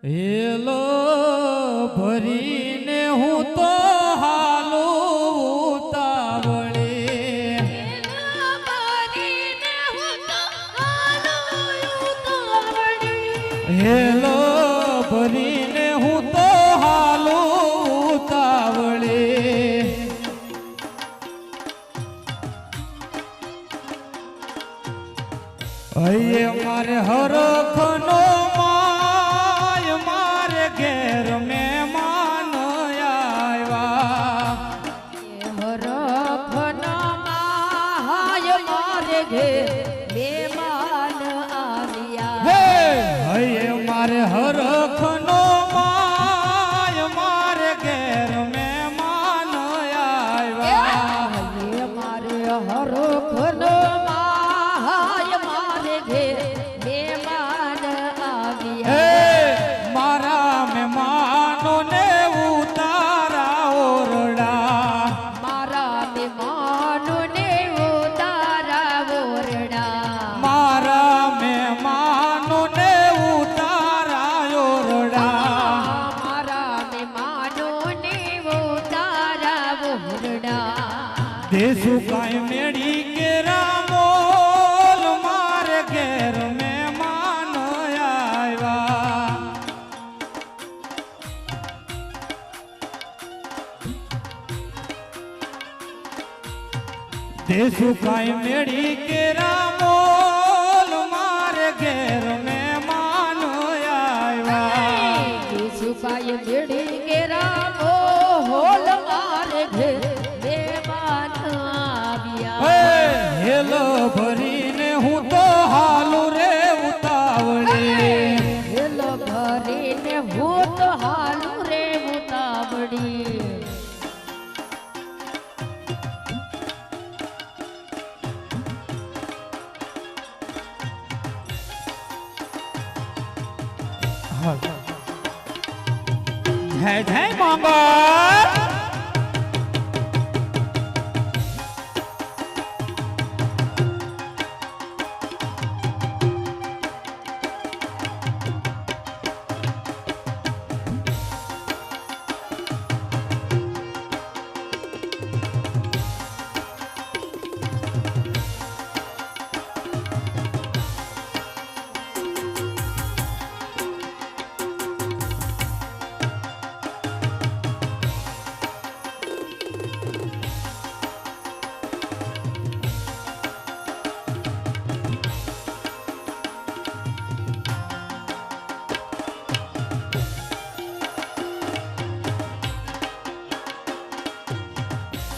hello ભરીને હું તો હાલું ઉતાવળે હેલો ભરીને હું તો હાલું ઉતાવળે અયે મારે હરખનો માય મારે ઘેર મહેમાન આવ્યા હરખનો માય મારે ઘેર મહેમાન આવ્યા હે અયે મારે હરખનો માય મારે ઘેર મહેમાન આવ્યા મારે હરખનો માય મારે ઘેર મહેમાન આવ્યા મારા મહેમાનોને ઉતારા ઓરડા મારા મહેમાનોને ઉતારા ઓરડા મારા મહેમાનોને ઉતારા ઓરડા મારા મહેમાનોને ઉતારા ઓરડા દેશુ કાંઈ મેળી કે રામોલ મારે ઘેર મહેમાન આવ્યા દેશુ કાંઈ મેળી કે રામોલ મારે ઘેર મહેમાન આવ્યા સુપાય બેડી કેરા હોલ મારે ઘેર મહેમાન આવ્યા હેલો ભરીને હું તો હાલું રે ઉતાવળે હેલો ભરીને હું તો હાલું રે ઉતાવળી જય જય મંગળ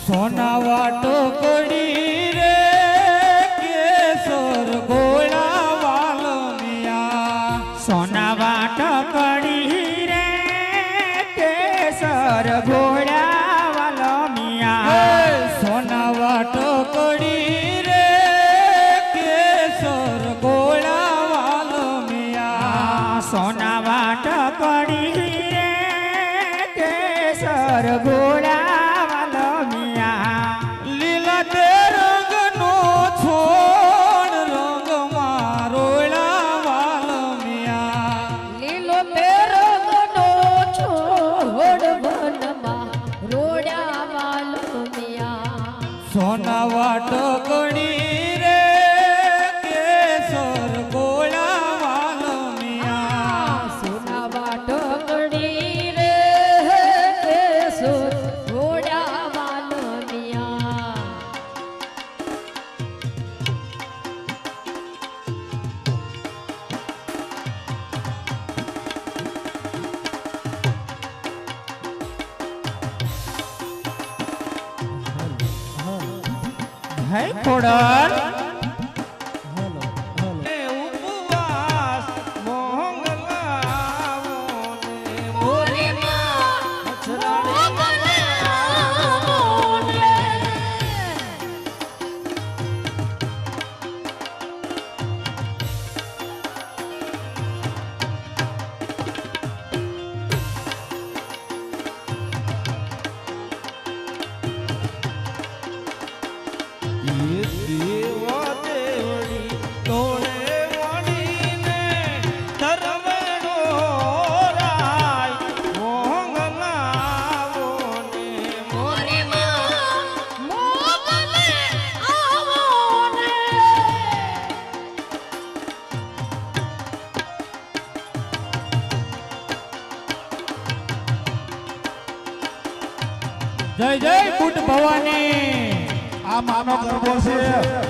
સોના વાટો કડી રે કેસર ગોળા વાલમિયા સોના વાટ કડી રે કેસર ઘોડા વાલમિયા સોના વાટો કડી રે કેસર ગોળા વાલમિયા સોના વાટ કડી રે કેસર ઘોડા વાલમિયા લીલા તે રંગનો છોડ રંગ મારોળા વાલમિયા લીલો પેરગનો છોડ વનમાં રોડા વાલમિયા સોના વાટો કડી રે કેસર ગોળા વાલમિયા સોના વાટો કડી રે કેસર રોડા વાલમિયા હે ખોડલ ઉપવાસ મોંગ લાવો ને દેવા જય જય બુટ ભવાની આ માનો ગરબો છે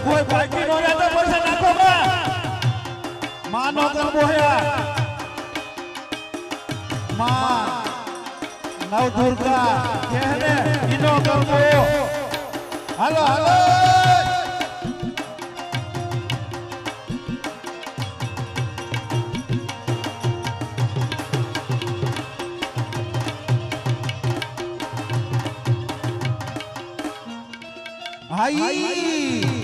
કોઈ બાકી નો રહેતો પડશે નાખો બા માનો ગરબો હે માં નવ દુર્ગા કહને ઈનો ગરબો હાલો હાલો હાઈ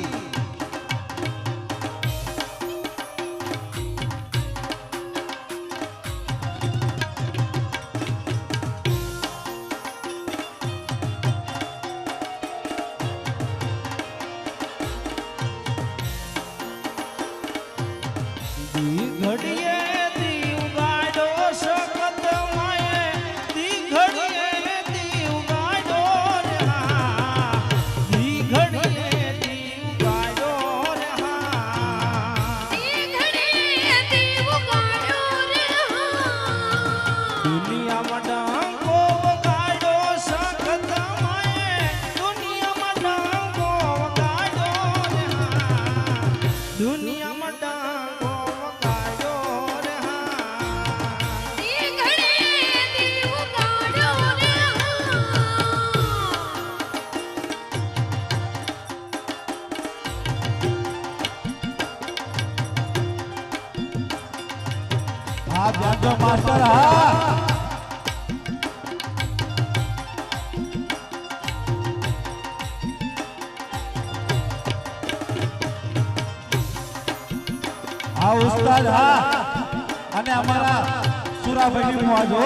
ઘડીએ દીવ ગાડો સખત માયે દી ઘડીએ દીવ ગાડો રે હા દી ઘડીએ દીવ ગાડો રે હા દુનિયામાં ડાંગો વગાડો સખત માયે દુનિયામાં ડાંગો વગાડો રે હા દુનિયામાં ડાંગો વગાડો રે હા હા જાજો માસ્ટર હા હા ઉસ્તાદ હા અને અમારા સુરાભાઈ નું આજો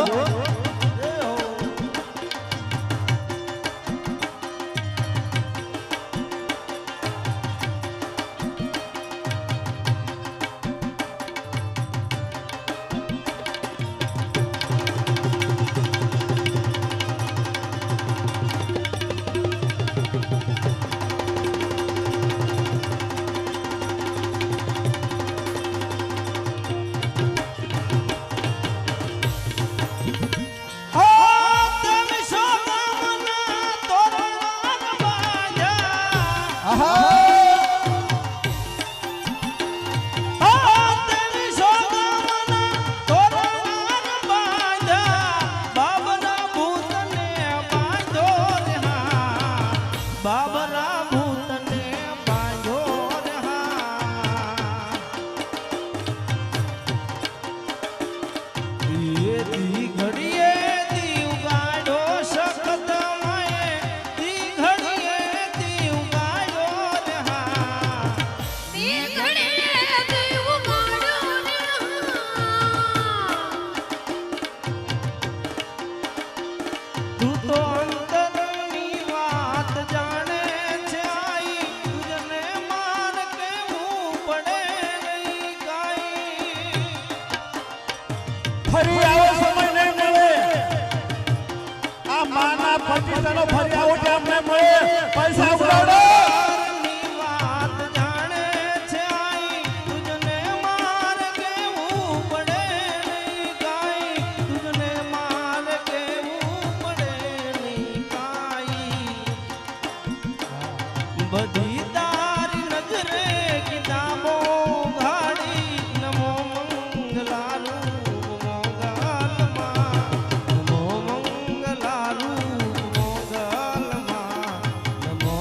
બાબરા ભૂતને બાંધો રે હા એ દી ઘડીએ દીવ ગાડો સખત માયે દી ઘડીએ દીવ ગાડો રે હા તું તો અંતરની વાત જાણે છે આઈ તુજને માન કેવું પડે નહીં કાઈ ફરી આવો સમય નહીં મળે આ માના પતિતાનો ફરી આવો ટાઈમ નહીં મળે પૈસા ઉડાડો ની વાત જાણે છે આઈ તુજને માન કેવું પડે નહીં કાઈ તુજને માન કેવું પડે નહીં કાઈ બધી તારી નજરે કિતાબો ઘાડી નમો મંગલારૂ મોગલમાં નમો મંગલારૂ મોગલમાં નમો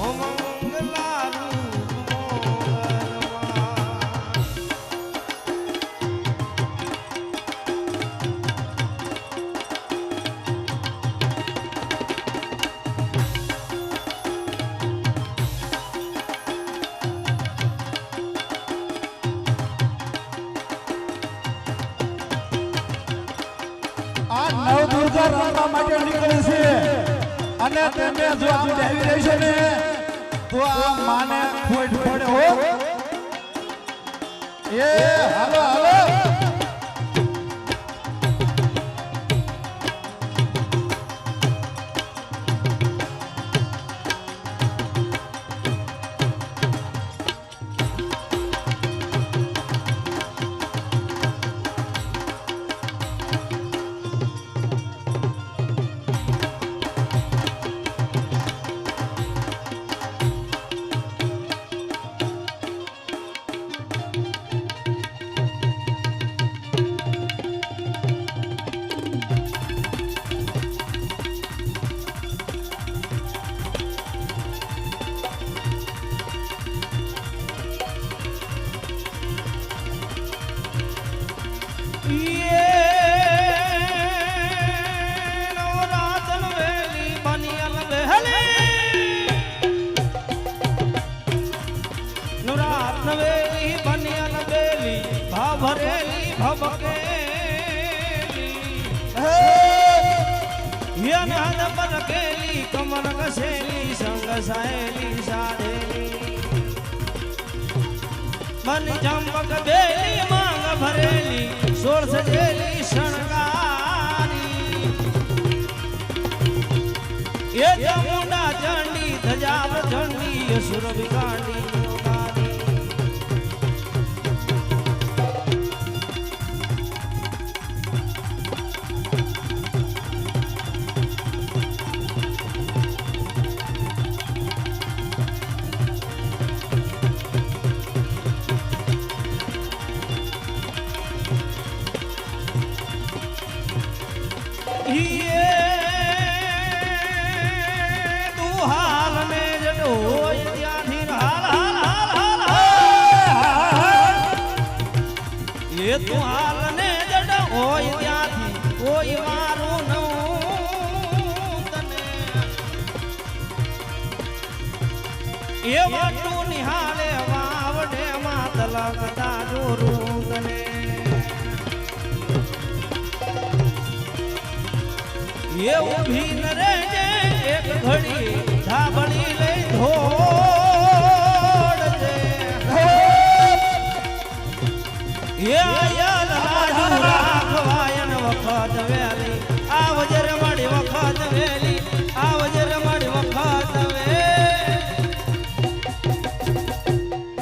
મંગલારૂ મોગલમાં આ નવ દુર્ગા રમવા માટે નીકળી છે અને તમે જો આમ આવી રહી છે ને તો આ માને ખોટ પડે હો એ હાલો હાલો ધ્યાન હદ પર કેલી કમર કસેલી સંગ સાયેલી સાધેલી મન ચંપક બેલી માંગ ભરેલી સોળ સજેલી શણગારી એ ચામુંડા ચંડી ધજા ચંડી અસુર વિકાંડી હાલ મે જડો ત્યાંથી હાલ હાલ હાલ હાલ એ તું હાલ ને જડ હોય ત્યાંથી કોઈ મારું નવું તને એ વાટું નિહાળે વાવડે માં તલકતા જોરું તને એ ઉભી ન રે